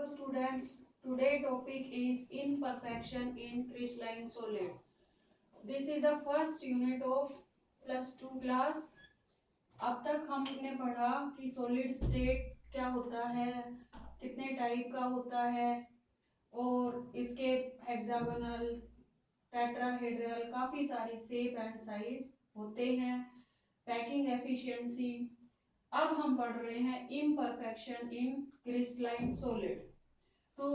students. Today topic is imperfection in crystalline solid. This is the first unit of +2 class. अब तक हमने पढ़ा कि सॉलिड स्टेट क्या होता है, कितने टाइप का होता है और इसके हेक्सागोनल, टेट्राहेड्रल काफी सारे शेप एंड साइज होते हैं, पैकिंग एफिशिएंसी। अब हम पढ़ रहे हैं इम्परफेक्शन इन क्रिस्टलाइन सॉलिड। तो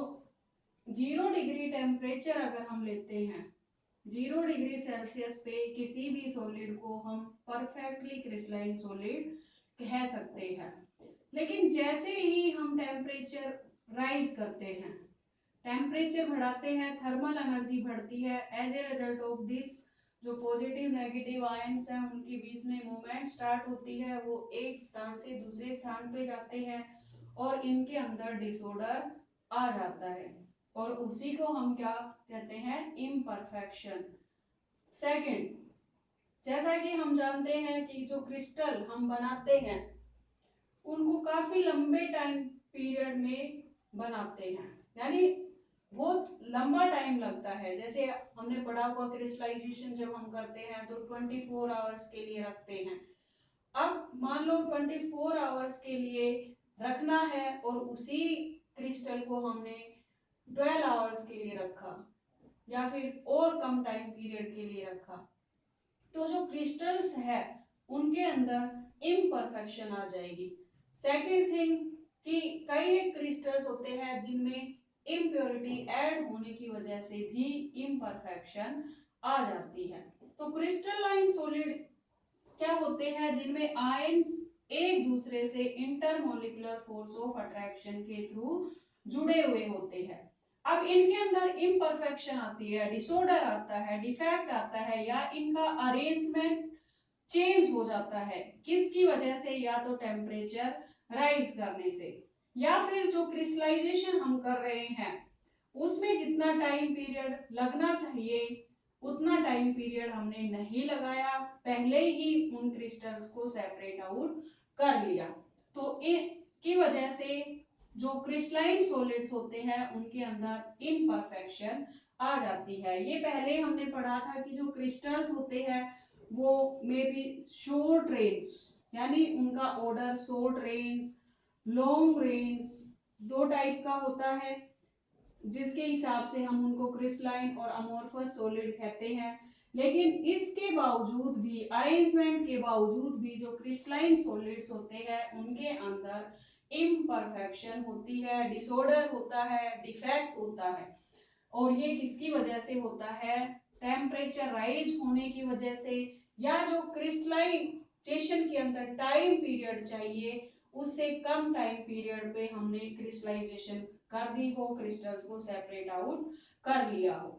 0 डिग्री टेम्परेचर अगर हम लेते हैं, 0 डिग्री सेल्सियस पे किसी भी सॉलिड को हम परफेक्टली क्रिस्टलाइन सॉलिड कह सकते हैं। लेकिन जैसे ही हम टेम्परेचर राइज करते हैं, टेम्परेचर बढ़ाते हैं, थर्मल एनर्जी बढ़ती है। As a result of this जो पॉजिटिव नेगेटिव आयंस हैं उनके बीच में मूवमेंट स्टार्ट होती है, वो एक स्थान से दूसरे स्थान पे जाते हैं और इनके अंदर डिसऑर्डर आ जाता है और उसी को हम क्या कहते हैं, इम्परफेक्शन। सेकंड, जैसा कि हम जानते हैं कि जो क्रिस्टल हम बनाते हैं उनको काफी लंबे टाइम पीरियड में बनाते हैं, यानी बहुत लंबा टाइम लगता है। जैसे हमने पढ़ा हुआ क्रिस्टलाइजेशन जब हम करते हैं तो 24 आवर्स के लिए रखते हैं। अब मान लो 24 आवर्स के लिए रखना है और उसी क्रिस्टल को हमने 12 आवर्स के लिए रखा या फिर और कम टाइम पीरियड के लिए रखा, तो जो क्रिस्टल्स है उनके अंदर इम्परफेक्शन आ जाएगी। सेकंड थिंग कि कई क्रिस्टल्स होते हैं जिनमें इम्प्योरिटी ऐड होने की वजह से भी इम्परफेक्शन आ जाती है। तो क्रिस्टलाइन सॉलिड क्या होते हैं, जिनमें आयंस एक दूसरे से इंटरमोलिकुलर फोर्स ऑफ अट्रैक्शन के थ्रू जुड़े हुए होते हैं। अब इनके अंदर इम्परफेक्शन आती है, डिसऑर्डर आता है, डिफेक्ट आता है या इनका अरेंजमेंट चेंज हो जाता है। किसकी वजह से? या तो टेम्परेचर राइज करने से, या फिर जो क्रिस्टलाइजेशन हम कर रहे हैं उसमें जितना टाइम पीरियड लगना चाहिए उतना टाइम पीरियड हमने नहीं लगाया, पहले ही उन क्रिस्टल्स को सेपरेट आउट कर लिया। तो इनकी वजह से जो क्रिस्टलाइन सॉलिड्स होते हैं उनके अंदर इम्परफेक्शन आ जाती है। ये पहले हमने पढ़ा था कि जो क्रिस्टल्स होते हैं वो मे बी शॉर्ट रेंज, यानी उनका order short range, long range, दो टाइप का होता है, जिसके हिसाब से हम उनको क्रिस्टलाइन और अमोर्फस सॉलिड कहते हैं। लेकिन इसके बावजूद भी, अरेंजमेंट के बावजूद भी जो क्रिस्टलाइन सॉलिड्स होते हैं उनके अंदर इम्परफेक्शन होती है, डिसऑर्डर होता है, डिफेक्ट होता है। और ये किसकी वजह से होता है? टेम्परेचर राइज होने की वजह से, या जो क्रिस्टलाइजेशन के अंदर टाइम पीरियड चाहिए उससे कम टाइम पीरियड पे हमने क्रिस्टलाइजेशन कर दी हो, क्रिस्टल्स को सेपरेट आउट कर लिया हो।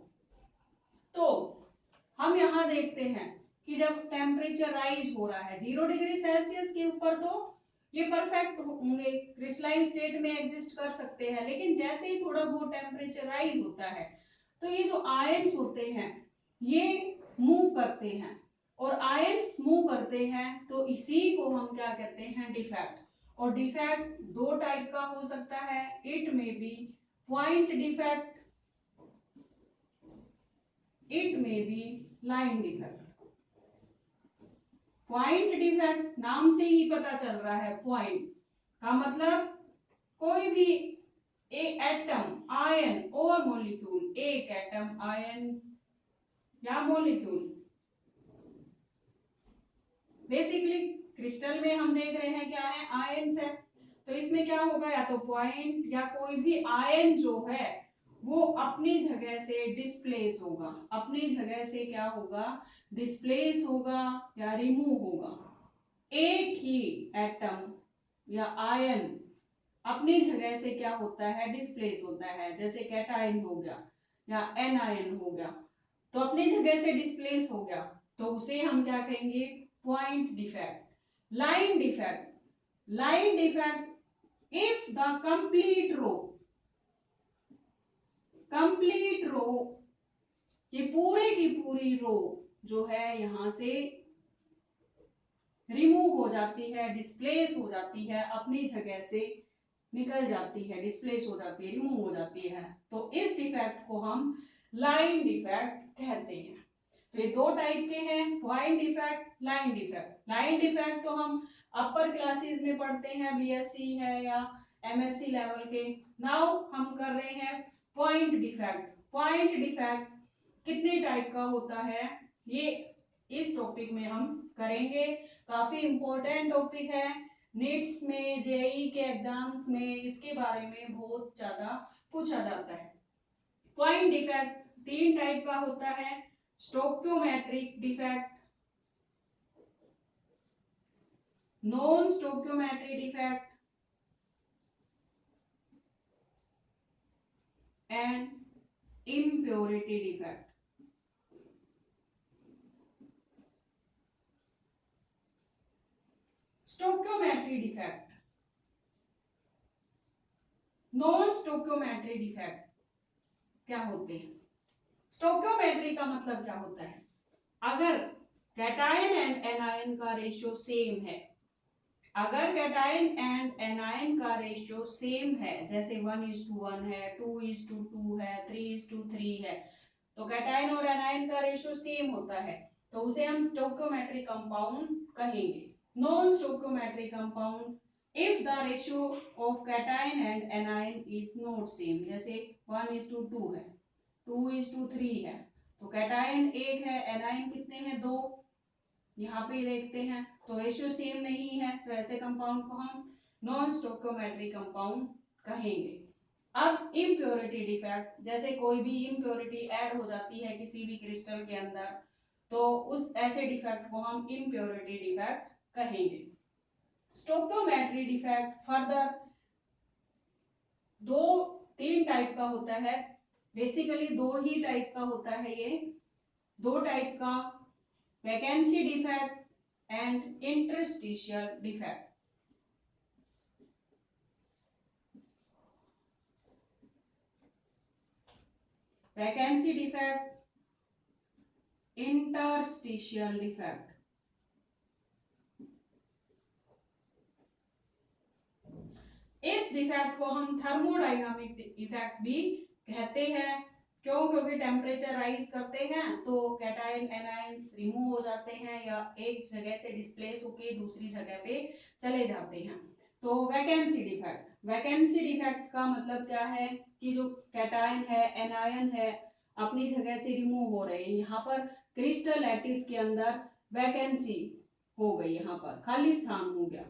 तो हम यहाँ देखते हैं कि जब टेम्परेचर राइज हो रहा है 0 डिग्री सेल्सियस के ऊपर, तो ये परफेक्ट होंगे, क्रिस्टलाइन स्टेट में एग्जिस्ट कर सकते हैं। लेकिन जैसे ही थोड़ा बहुत टेम्परेचर राइज होता है तो ये जो आयंस होते हैं ये मूव करते हैं, और आयंस मूव करते हैं तो इसी को हम क्या कहते हैं? डिफेक्ट। और डिफेक्ट दो टाइप का हो सकता है, it may be point defect, it may be line defect. Point defect नाम से ही पता चल रहा है, पॉइंट का मतलब कोई भी एक एटम, आयन और मॉलिक्यूल, एक एटम, आयन या मॉलिक्यूल, बेसिकली क्रिस्टल में हम देख रहे हैं क्या है? आयन्स है। तो इसमें क्या होगा? या तो पॉइंट या कोई भी आयन जो है वो अपनी जगह से डिस्प्लेस होगा, अपनी जगह से क्या होगा? डिस्प्लेस होगा या रिमूव होगा। एक ही एटम या आयन अपनी जगह से क्या होता है? डिस्प्लेस होता है। जैसे कैटायन हो गया या एनायन हो गया, तो अपनी जगह से डिस्प्लेस हो गया, तो उसे हम क्या कहेंगे? Point defect. Line defect, line defect if the complete row, complete row, ये पूरे की पूरी रो जो है यहां से रिमूव हो जाती है, डिस्प्लेस हो जाती है अपनी जगह से, निकल जाती है, डिस्प्लेस हो जाती है, रिमूव हो जाती है, तो इस डिफेक्ट को हम लाइन डिफेक्ट कहते हैं। तो ये दो टाइप के हैं, point defect, line defect. Line defect तो हम अपर क्लासेस में पढ़ते हैं, बीएससी है या एमएससी लेवल के। नाउ हम कर रहे हैं पॉइंट डिफेक्ट। पॉइंट डिफेक्ट कितने टाइप का होता है, ये इस टॉपिक में हम करेंगे। काफी इंपॉर्टेंट टॉपिक है, नीट्स में, जेई के एग्जाम्स में इसके बारे में बहुत ज्यादा पूछा जाता है। पॉइंट डिफेक्ट तीन टाइप का होता है, stoichiometric defect, non stoichiometric defect and impurity defect. Stoichiometry defect, non stoichiometry defect क्या होते हैं? स्टोक्योमेट्री का मतलब क्या होता है? अगर कैटायन एंड एनायन का रेशियो सेम है, अगर कैटायन एंड एनायन का रेशियो सेम है, जैसे 1:1 है, 2:2 है, 3:3 है, तो कैटायन और एनायन का रेशियो सेम होता है, तो उसे हम स्टोक्योमेट्रिक कंपाउंड कहेंगे। Non stoichiometric compound if the ratio of cation and anion is not same, जैसे 1:2 है, 2:3 है, तो कैटायन एक है, एनायन कितने हैं? 2। यहाँ पे देखते हैं तो रेशियो सेम नहीं है, तो ऐसे कंपाउंड को हम नॉन स्टोक्योमेट्रिक कंपाउंड कहेंगे। अब इम्प्योरिटी डिफेक्ट, जैसे कोई भी इम्प्योरिटी ऐड हो जाती है किसी भी क्रिस्टल के अंदर, तो उस ऐसे डिफेक्ट को हम इम्प्योरिटी डिफेक्ट कहेंगे। स्टोक्योमेट्री डिफेक्ट फर्दर तीन टाइप का होता है, बेसिकली दो ही टाइप का होता है ये, दो टाइप का, vacancy defect and interstitial defect. Vacancy defect, interstitial defect. इस डिफेक्ट को हम थर्मोडायनामिक इफेक्ट भी कहते हैं। क्यों? क्योंकि टेम्परेचर राइज करते हैं तो कैटायन एनायंस रिमूव हो जाते हैं या एक जगह से डिस्प्लेस होके दूसरी जगह पे चले जाते हैं। तो वैकेंसी डिफेक्ट, वैकेंसी डिफेक्ट का मतलब क्या है कि जो कैटायन है, एनायन है, अपनी जगह से रिमूव हो रहे हैं। यहाँ पर क्रिस्टल लैटिस के अंदर वैकेंसी हो गई, यहाँ पर खाली स्थान हो गया,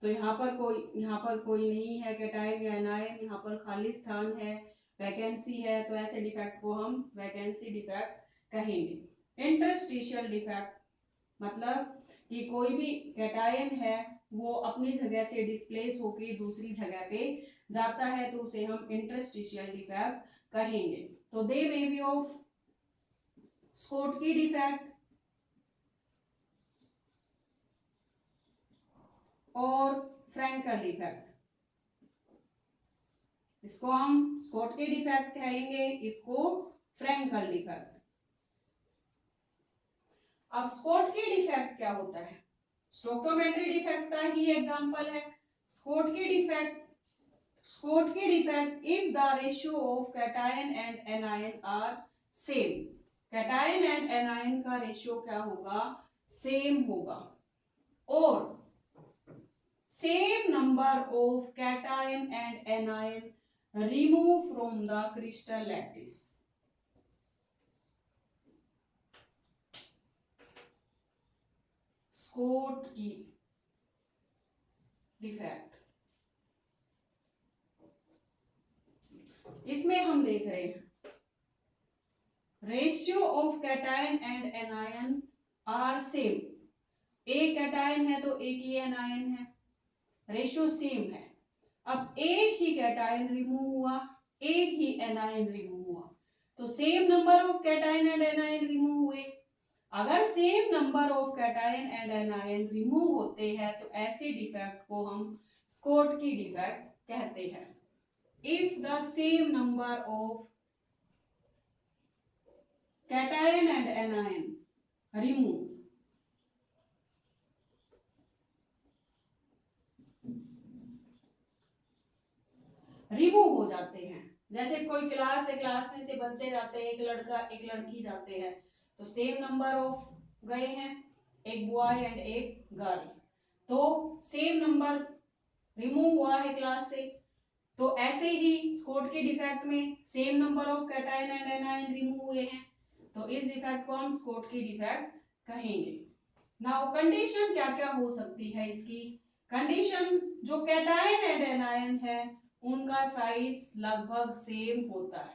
तो यहाँ पर कोई नहीं है कैटायन या एनायन, यहाँ पर खाली स्थान है, वैकेंसी है, तो ऐसे डिफेक्ट को हम वैकेंसी डिफेक्ट कहेंगे। इंटरस्टिशियल डिफेक्ट मतलब कि कोई भी कैटायन है वो अपनी जगह से डिस्प्लेस होके दूसरी जगह पे जाता है, तो उसे हम इंटरस्टिशियल डिफेक्ट कहेंगे। तो they may be of Schottky defect और फ्रैंकल डिफेक्ट। इसको हम स्कोटकी डिफेक्ट कहेंगे, इसको फ्रैंकल डिफेक्ट। अब स्कोटकी डिफेक्ट क्या होता है? स्टोक्योमेट्री डिफेक्ट का ही एग्जांपल है। Schottky defect if the ratio of cation and anion are same, cation and anion का रेशियो क्या होगा? सेम होगा, और same number of cation and anion remove from the crystal lattice. Schottky defect, इसमें हम देख रहे हैं ratio of cation and anion are same, एक कैटायन है तो एक ही एनायन है, रेशियो सेम है। अब एक ही कैटायन रिमूव हुआ, एक ही एनायन रिमूव हुआ, तो same number of cation and anion remove हुए। अगर same number of cation and anion remove होते हैं तो ऐसे डिफेक्ट को हम स्कोटकी डिफेक्ट कहते हैं। If the same number of cation and anion remove, remove हो जाते हैं। जैसे कोई क्लास है, क्लास में से बच्चे जाते हैं, एक लड़का एक लड़की जाते हैं, तो सेम नंबर ऑफ गए हैं, एक बॉय एंड एक गर्ल, तो सेम नंबर रिमूव हुआ है क्लास से। तो ऐसे ही स्कोट के डिफेक्ट में same number of cation and anion remove हुए हैं, तो इस डिफेक्ट को हम स्कोट की डिफेक्ट कहेंगे। नाउ कंडीशन क्या क्या हो सकती है इसकी? कंडीशन, जो कैटायन एंड एनायन है उनका साइज लगभग सेम होता है।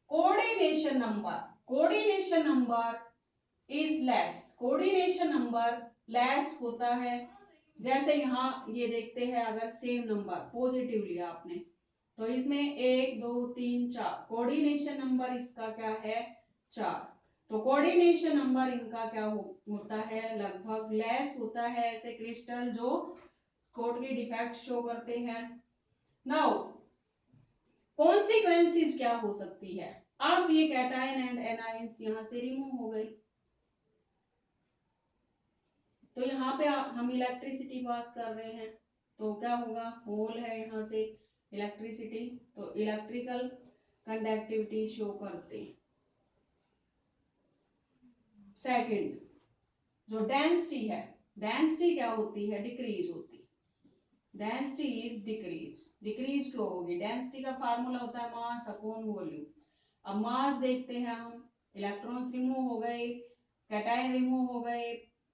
Coordination number is less, coordination number less होता है। जैसे यहाँ ये देखते हैं, अगर सेम नंबर पॉजिटिव लिया आपने, तो इसमें 1 2 3 4, कोऑर्डिनेशन नंबर इसका क्या है? 4। तो कोऑर्डिनेशन नंबर इनका क्या होता है? लगभग लेस होता है, ऐसे क्रिस्टल जो कोड की डिफेक्ट शो करते हैं। नाउ कॉन्सिक्वेंसेस क्या हो सकती है? अब ये कैटायन एंड एनायंस यहां से रिमूव हो गई, तो यहाँ पे हम इलेक्ट्रिसिटी पास कर रहे हैं, तो क्या होगा? होल है यहाँ से इलेक्ट्रिसिटी, तो इलेक्ट्रिकल कंडक्टिविटी शो करते। सेकंड, जो डेंसिटी है, डेंसिटी क्या होती है? डिक्रीज होती। डेंसिटी इज डिक्रीज क्यों होगी? डेंसिटी का फार्मूला होता है मास अपॉन वॉल्यूम। अब मास देखते हैं हम, इलेक्ट्रॉन्स रिमूव हो गए, कैटायन रिमूव हो गए,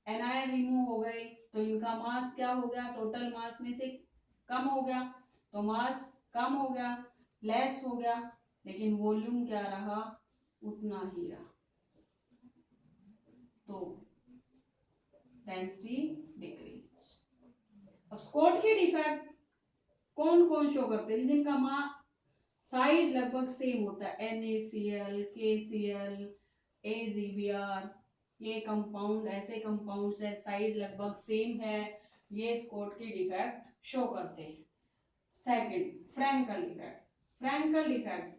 एनायन रिमूव हो गए, तो इनका मास क्या हो गया? टोटल मास में से कम हो गया, तो मास कम हो गया, लेस हो गया, लेकिन वॉल्यूम क्या रहा? उतना ही रहा, तो डेंसिटी डिक्रीज। अब स्कोट के डिफेक्ट कौन कौन शो करते हैं? जिनका साइज लगभग सेम होता है, NaCl, KCl, AgBr, ये कंपाउंड, ऐसे कंपाउंड है साइज लगभग सेम है, ये स्कोट के डिफेक्ट शो करते हैं। Second, Frenkel defect. Frenkel defect,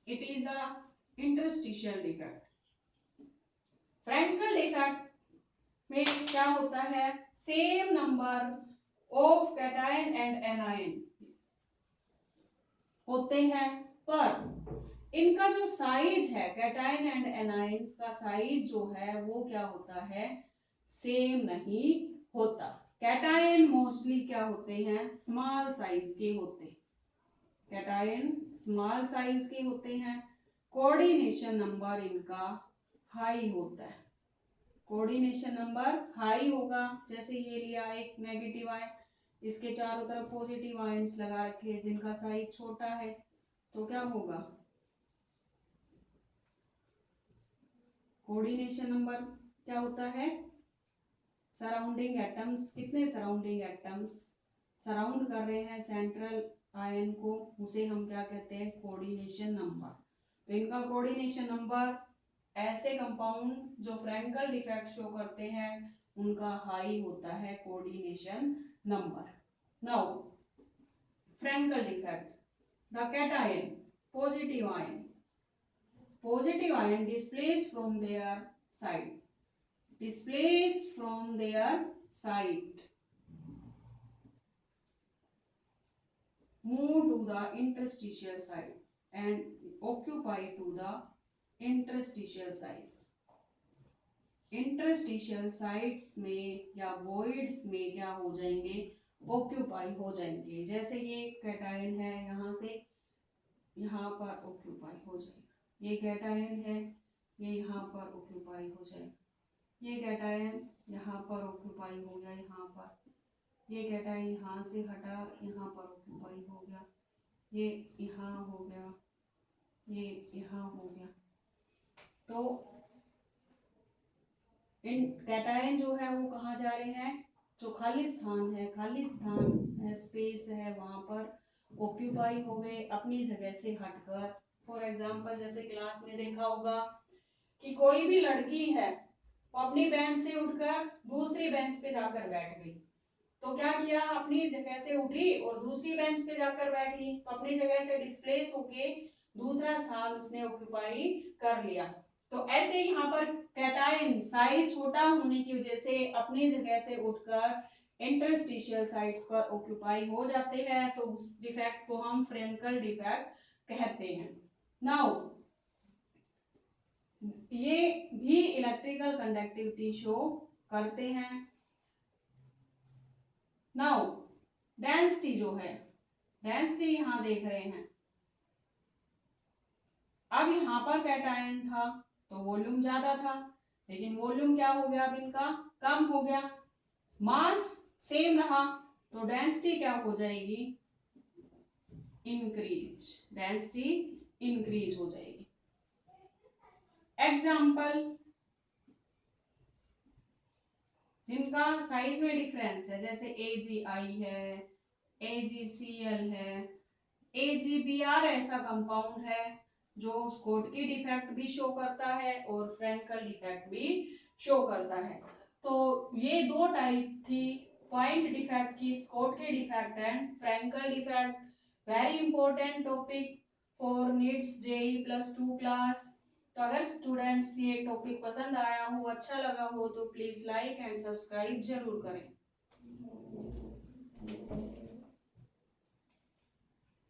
it is the interstitial defect. Frenkel defect में क्या होता है? Same number of cation and anion होते हैं, पर इनका जो साइज है, कैटायन एंड एनायंस का साइज जो है वो क्या होता है? सेम नहीं होता। कैटायन मोस्टली क्या होते हैं? स्मॉल साइज के होते हैं, कैटायन स्मॉल साइज के होते हैं। कोऑर्डिनेशन नंबर इनका हाई होता है, कोऑर्डिनेशन नंबर हाई होगा। जैसे ये लिया एक नेगेटिव आयन, इसके चारों तरफ पॉजिटिव आयंस लगा रखे जिनका साइज छोटा है, तो क्या होगा? कोऑर्डिनेशन नंबर क्या होता है? सराउंडिंग एटम्स, कितने सराउंडिंग एटम्स सराउंड कर रहे हैं सेंट्रल आयन को, उसे हम क्या कहते हैं? Coordination number. तो इनका कोऑर्डिनेशन नंबर, ऐसे कंपाउंड जो फ्रैंकल डिफेक्ट शो करते हैं उनका हाई होता है coordination number. Now Frenkel defect, the cation positive ion displaced from their side move to the interstitial side and occupy to the interstitial sites। Interstitial sites में या voids में क्या हो जाएंगे? ऑक्यूपाई हो जाएंगे। जैसे ये कैटायन है, यहाँ से यहाँ पर ऑक्यूपाई हो जाएगा, ये कैटायन है, ये यहाँ पर ऑक्यूपाई हो जाएगा, ये कैटायन यहाँ पर ऑक्यूपाई हो गया, यहाँ पर ये कैटायन यहाँ से हटा, यहाँ पर ऑक्यूपाई हो गया, ये यहाँ हो गया, ये यहाँ हो गया। तो इन कैटायन जो है वो कहाँ जा रहे हैं? जो खाली स्थान है, स्पेस है, वहां पर ऑक्यूपाई हो गए अपनी जगह से हटकर। फॉर एग्जांपल, जैसे क्लास में देखा होगा कि कोई भी लड़की है वो अपनी बेंच से उठकर दूसरी बेंच पे जाकर बैठ गई, तो क्या किया? अपनी जगह से उठी और दूसरी बेंच पे जाकर बैठी, तो अपनी जगह से डिस्प्लेस होके दूसरा स्थान उसने ऑक्यूपाई कर लिया। तो ऐसे यहाँ पर कैटायन साइज छोटा होने की वजह से अपनी जगह से उठकर इंटरस्टिशियल साइट्स पर ऑक्यूपाई हो जाते हैं, तो उस डिफेक्ट को हम फ्रेंकल डिफेक्ट कहते हैं। नाउ ये भी इलेक्ट्रिकल कंडक्टिविटी शो करते हैं। नाउ डेंसिटी जो है, डेंसिटी यहां देख रहे हैं, अब यहां पर कैटायन था तो वॉल्यूम ज्यादा था, लेकिन वॉल्यूम क्या हो गया, अब इनका कम हो गया, मास सेम रहा, तो डेंसिटी क्या हो जाएगी, इंक्रीज, डेंसिटी इंक्रीज हो जाएगी। एग्जाम्पल जिनका साइज में डिफरेंस है, जैसे AgI है, AgCl है, AgBr ऐसा कंपाउंड है जो स्कोटकी डिफेक्ट भी शो करता है और फ्रेंकल डिफेक्ट भी शो करता है। तो ये दो टाइप थी पॉइंट डिफेक्ट की, Schottky defect and Frenkel defect. Very important topic for NEET JEE+2 class. तो अगर स्टूडेंट्स ये टॉपिक पसंद आया हो, अच्छा लगा हो, तो प्लीज लाइक एंड सब्सक्राइब जरूर करें।